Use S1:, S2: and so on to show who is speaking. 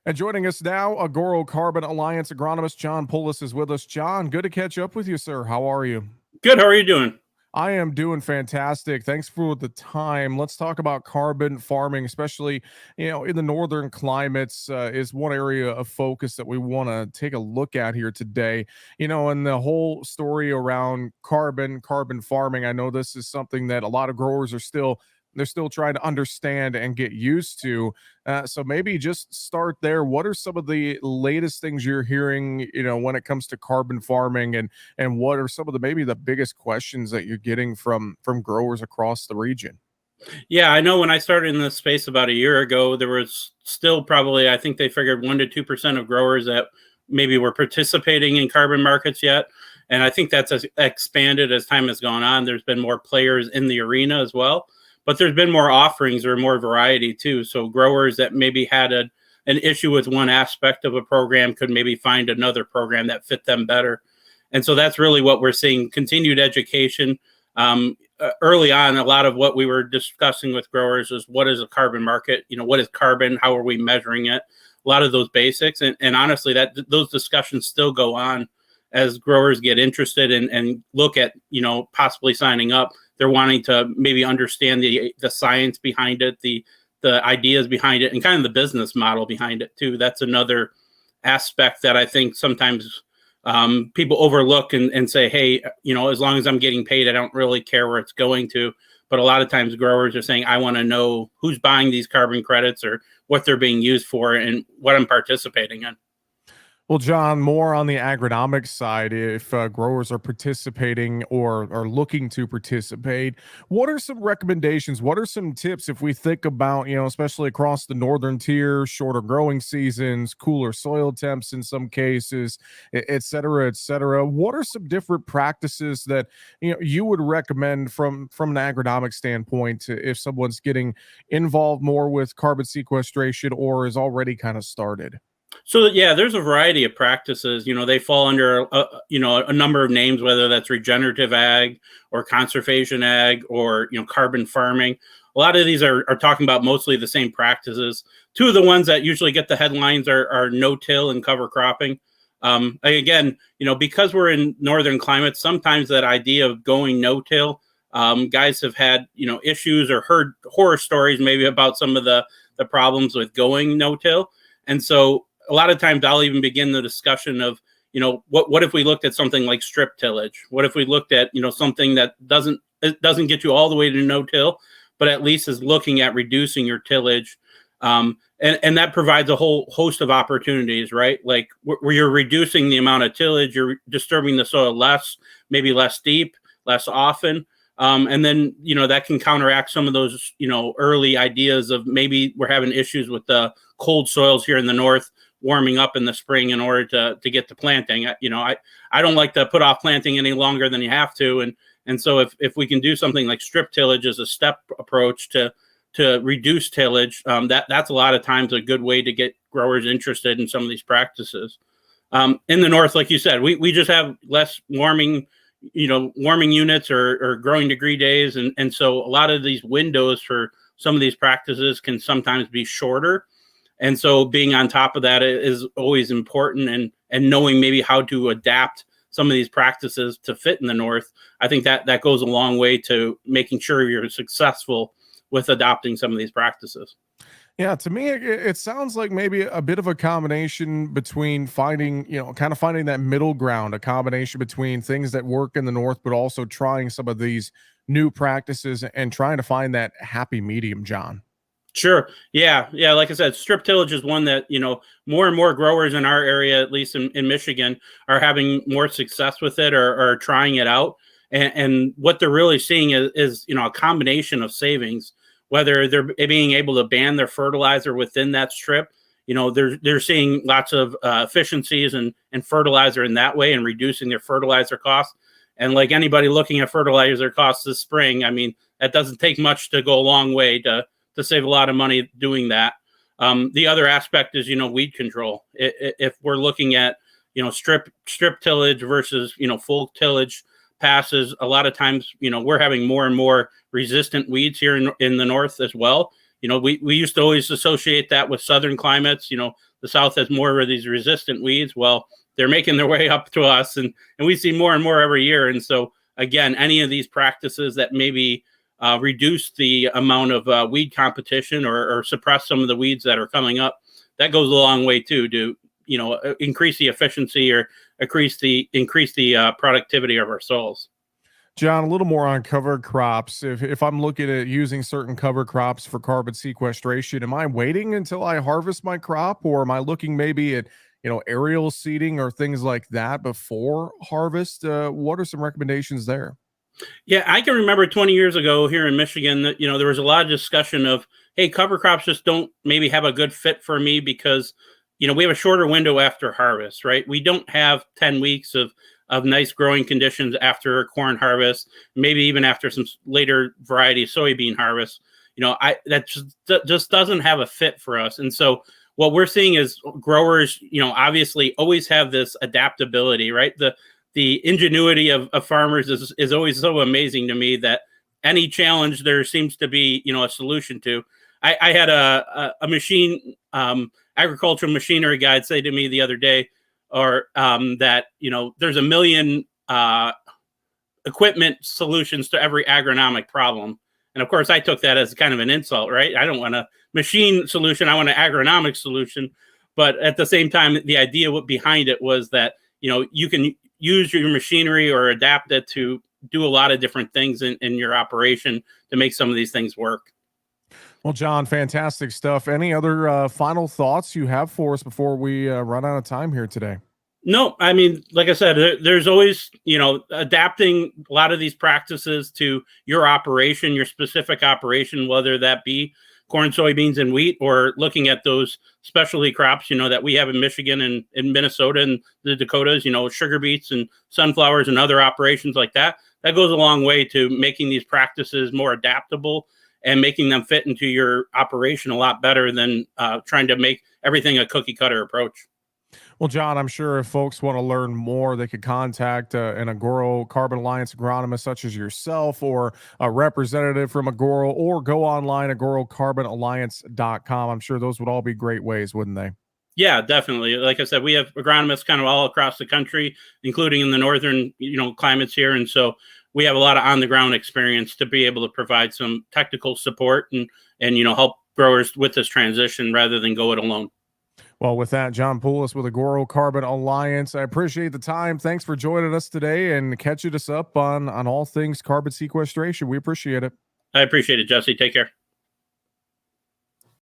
S1: And joining us now, Agoro Carbon Alliance agronomist John Pullis is with us. John, good to catch up with you, sir. How are you?
S2: Good. How are you doing?
S1: I am doing fantastic. Thanks for the time. Let's talk about carbon farming, especially in the northern climates. Is one area of focus that we want to take a look at here today. And the whole story around carbon farming. I know this is something that a lot of growers are still trying to understand and get used to. So maybe just start there. What are some of the latest things you're hearing, when it comes to carbon farming, and what are some of the maybe the biggest questions that you're getting from growers across the region?
S2: Yeah, I know when I started in this space about a year ago, there was still probably, I think they figured 1 to 2% of growers that maybe were participating in carbon markets yet. And I think that's expanded as time has gone on. There's been more players in the arena as well, but there's been more offerings or more variety too. So growers that maybe had an issue with one aspect of a program could maybe find another program that fit them better. And so that's really what we're seeing, continued education. Early on, a lot of what we were discussing with growers is what is a carbon market? What is carbon? How are we measuring it? A lot of those basics. And honestly, those discussions still go on as growers get interested and look at, possibly signing up. They're wanting to maybe understand the science behind it, the ideas behind it, and kind of the business model behind it too. That's another aspect that I think sometimes people overlook and say, hey, as long as I'm getting paid, I don't really care where it's going to. But a lot of times growers are saying, I want to know who's buying these carbon credits or what they're being used for and what I'm participating in.
S1: Well, John, more on the agronomic side, if growers are participating or are looking to participate, what are some recommendations? What are some tips if we think about, especially across the northern tier, shorter growing seasons, cooler soil temps in some cases, et cetera, et cetera? What are some different practices that you would recommend from an agronomic standpoint if someone's getting involved more with carbon sequestration or is already kind of started?
S2: So yeah, there's a variety of practices. They fall under a number of names, whether that's regenerative ag or conservation ag or carbon farming. A lot of these are talking about mostly the same practices. Two of the ones that usually get the headlines are no-till and cover cropping. Again, because we're in northern climates, sometimes that idea of going no-till, guys have had issues or heard horror stories maybe about some of the problems with going no-till, and so a lot of times I'll even begin the discussion of, what if we looked at something like strip tillage? What if we looked at, something that doesn't get you all the way to no-till, but at least is looking at reducing your tillage. And that provides a whole host of opportunities, right? Like where you're reducing the amount of tillage, you're disturbing the soil less, maybe less deep, less often. And then, that can counteract some of those, early ideas of maybe we're having issues with the cold soils here in the north, warming up in the spring in order to get to planting. I don't like to put off planting any longer than you have to. And so if we can do something like strip tillage as a step approach to reduce tillage, that's a lot of times a good way to get growers interested in some of these practices. In the north, like you said, we just have less warming units or growing degree days. And so a lot of these windows for some of these practices can sometimes be shorter. And so being on top of that is always important, and knowing maybe how to adapt some of these practices to fit in the north. I think that goes a long way to making sure you're successful with adopting some of these practices.
S1: Yeah, to me, it sounds like maybe a bit of a combination between finding that middle ground, a combination between things that work in the north, but also trying some of these new practices and trying to find that happy medium, John.
S2: Sure. Yeah. Yeah. Like I said, strip tillage is one that, more and more growers in our area, at least in Michigan, are having more success with it or trying it out. And what they're really seeing is, a combination of savings, whether they're being able to ban their fertilizer within that strip. They're seeing lots of efficiencies and fertilizer in that way and reducing their fertilizer costs. And like anybody looking at fertilizer costs this spring, I mean, that doesn't take much to go a long way to save a lot of money doing that. The other aspect is, weed control. If we're looking at, strip tillage versus, full tillage passes, a lot of times, we're having more and more resistant weeds here in the north as well. We used to always associate that with southern climates, the South has more of these resistant weeds. Well, they're making their way up to us, and we see more and more every year. And so again, any of these practices that maybe reduce the amount of weed competition or suppress some of the weeds that are coming up, that goes a long way too, to increase the efficiency or increase the productivity of our soils.
S1: John, a little more on cover crops. If I'm looking at using certain cover crops for carbon sequestration, am I waiting until I harvest my crop, or am I looking maybe at aerial seeding or things like that before harvest? What are some recommendations there?
S2: Yeah, I can remember 20 years ago here in Michigan that there was a lot of discussion of, hey, cover crops just don't maybe have a good fit for me because we have a shorter window after harvest, right? We don't have 10 weeks of nice growing conditions after corn harvest, maybe even after some later variety soybean harvest. I that just doesn't have a fit for us. And so what we're seeing is growers, obviously always have this adaptability, right? The ingenuity of farmers is always so amazing to me, that any challenge there seems to be a solution to. I had a machine agricultural machinery guide say to me the other day, or that there's a million equipment solutions to every agronomic problem. And of course I took that as kind of an insult, right? I don't want a machine solution, I want an agronomic solution. But at the same time, the idea behind it was that you can use your machinery or adapt it to do a lot of different things in your operation to make some of these things work.
S1: Well, John, fantastic stuff. Any other final thoughts you have for us before we run out of time here today?
S2: No, I mean, like I said, there's always, adapting a lot of these practices to your operation, your specific operation, whether that be corn, soybeans, and wheat, or looking at those specialty crops, that we have in Michigan and in Minnesota and the Dakotas, sugar beets and sunflowers and other operations like that. That goes a long way to making these practices more adaptable and making them fit into your operation a lot better than trying to make everything a cookie cutter approach.
S1: Well, John, I'm sure if folks want to learn more, they could contact an Agoro Carbon Alliance agronomist such as yourself, or a representative from Agoro, or go online, agorocarbonalliance.com. I'm sure those would all be great ways, wouldn't they?
S2: Yeah, definitely. Like I said, we have agronomists kind of all across the country, including in the northern, climates here. And so we have a lot of on the ground experience to be able to provide some technical support and help growers with this transition rather than go it alone.
S1: Well, with that, John Poulos with Agoro Carbon Alliance, I appreciate the time. Thanks for joining us today and catching us up on all things carbon sequestration. We appreciate it.
S2: I appreciate it, Jesse. Take care.